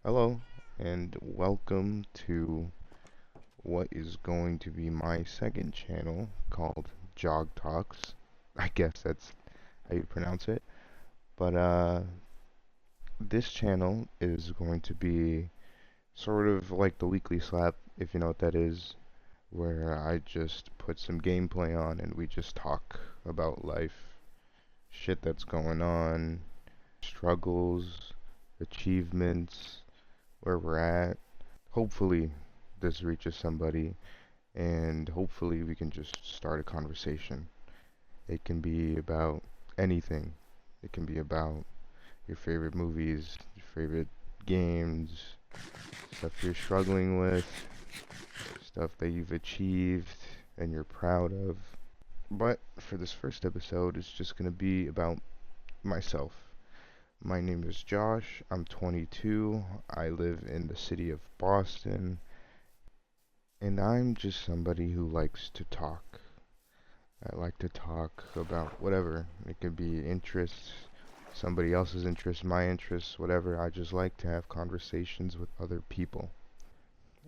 Hello, and welcome to what is going to be my second channel called Jog Talks. I guess that's how you pronounce it. But this channel is going to be sort of like the Weekly Slap, if you know what that is, where I just put some gameplay on and we just talk about life, shit that's going on, struggles, achievements, where we're at. Hopefully, this reaches somebody, and hopefully, we can just start a conversation. It can be about anything. It can be about your favorite movies, your favorite games, stuff you're struggling with, stuff that you've achieved and you're proud of. But for this first episode, it's just going to be about myself. My name is Josh. I'm 22. I live in the city of Boston. And I'm just somebody who likes to talk. I like to talk about whatever. It could be interests, somebody else's interests, my interests, whatever. I just like to have conversations with other people.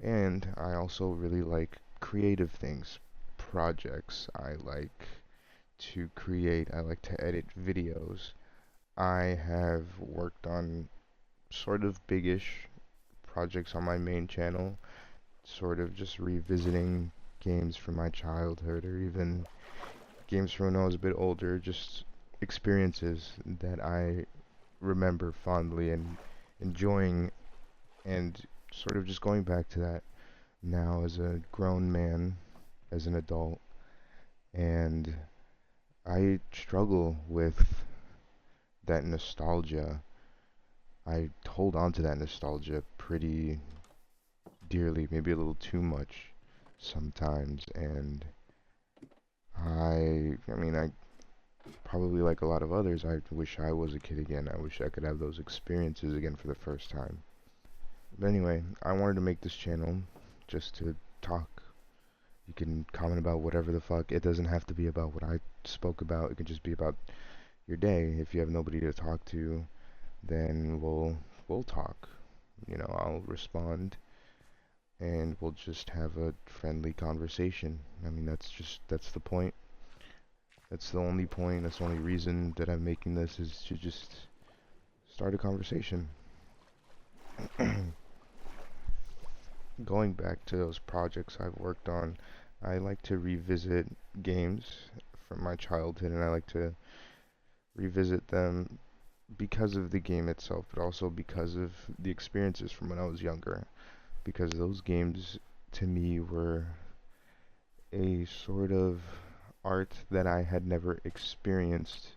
And I also really like creative things, projects. I like to create, I like to edit videos. I have worked on sort of biggish projects on my main channel, sort of just revisiting games from my childhood or even games from when I was a bit older, just experiences that I remember fondly and enjoying, and sort of just going back to that now as a grown man, as an adult, and I struggle with that nostalgia. I hold on to that nostalgia pretty dearly, maybe a little too much sometimes, and I mean, I probably like a lot of others, I wish I was a kid again. I wish I could have those experiences again for the first time. But anyway, I wanted to make this channel just to talk. You can comment about whatever the fuck. It doesn't have to be about what I spoke about. It can just be about your day. If you have nobody to talk to, then we'll talk. I'll respond and we'll just have a friendly conversation. I mean, that's the point. That's the only point. That's the only reason that I'm making this is to just start a conversation. Going back to those projects I've worked on, I like to revisit games from my childhood, and I like to revisit them because of the game itself, but also because of the experiences from when I was younger. Because those games, to me, were a sort of art that I had never experienced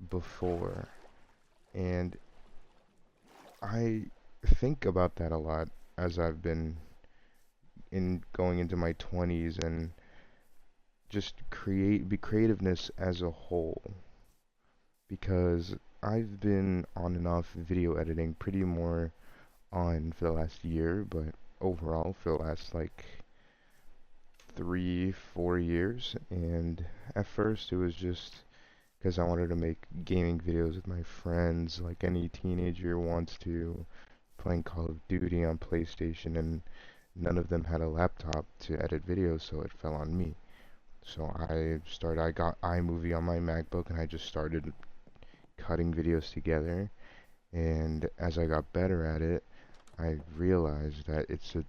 before. And I think about that a lot as I've been in going into my 20s and just creativeness as a whole, because I've been on and off video editing pretty more on for the last year, but overall for the last like 3, 4 years. And at first it was just because I wanted to make gaming videos with my friends, like any teenager wants to, playing Call of Duty on PlayStation, and none of them had a laptop to edit videos, so it fell on me. So I got iMovie on my MacBook and I just started cutting videos together. And as I got better at it, I realized that it's a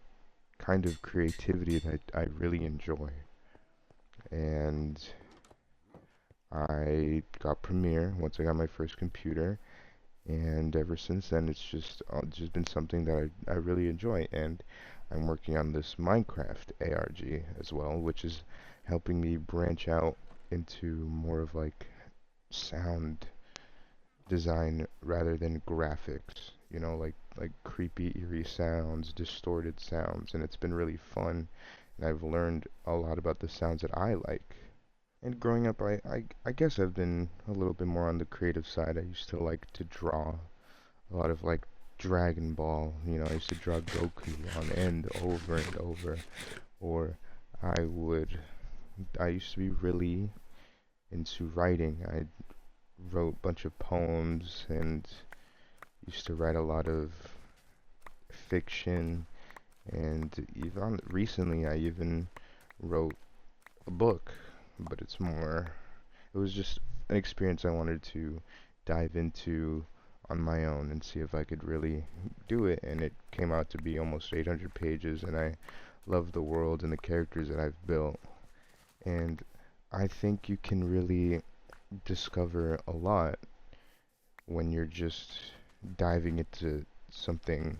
kind of creativity that I really enjoy. And I got Premiere once I got my first computer, and ever since then it's just been something that I really enjoy. And I'm working on this Minecraft ARG as well, which is helping me branch out into more of like sound design rather than graphics. Like creepy, eerie sounds, distorted sounds, and it's been really fun. And I've learned a lot about the sounds that I like. And growing up, I guess I've been a little bit more on the creative side. I used to like to draw a lot of like Dragon Ball. I used to draw Goku on end over and over. Or I would, I used to be really into writing. I wrote a bunch of poems and used to write a lot of fiction, and even recently I even wrote a book, but it was just an experience I wanted to dive into on my own and see if I could really do it, and it came out to be almost 800 pages, and I love the world and the characters that I've built, and I think you can really discover a lot when you're just diving into something,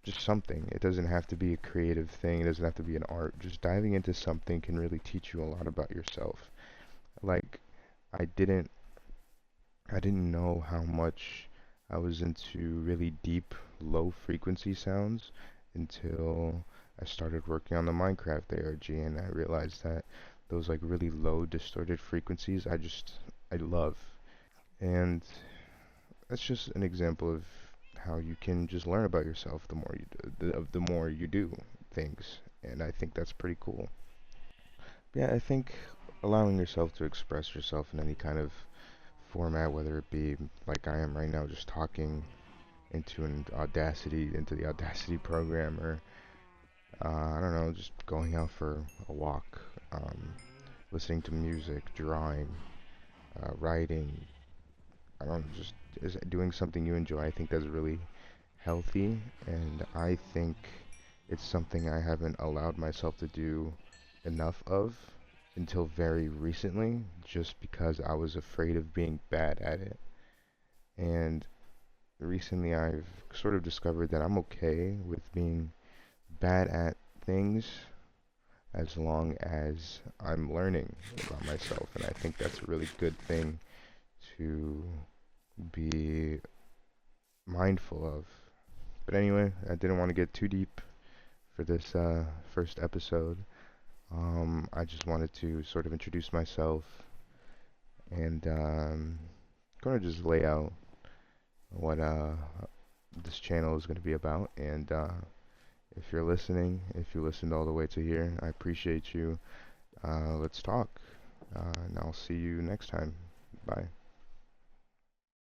just something. It doesn't have to be a creative thing, it doesn't have to be an art. Just diving into something can really teach you a lot about yourself. Like, I didn't I didn't know how much I was into really deep, low frequency sounds until I started working on the Minecraft ARG, and I realized that those like really low distorted frequencies I love. And that's just an example of how you can just learn about yourself the more you do, the more you do things, and I think that's pretty cool. Yeah, I think allowing yourself to express yourself in any kind of format, whether it be like I am right now, just talking into the Audacity program, or I don't know, just going out for a walk, listening to music, drawing, writing. I don't know, just is doing something you enjoy. I think that's really healthy, and I think it's something I haven't allowed myself to do enough of until very recently, just because I was afraid of being bad at it. And recently I've sort of discovered that I'm okay with being bad at things as long as I'm learning about myself, and I think that's a really good thing to be mindful of. But anyway, I didn't want to get too deep for this first episode. I just wanted to sort of introduce myself and kind of just lay out what this channel is going to be about. And if you're listening, if you listened all the way to here, I appreciate you. Let's talk. And I'll see you next time. Bye.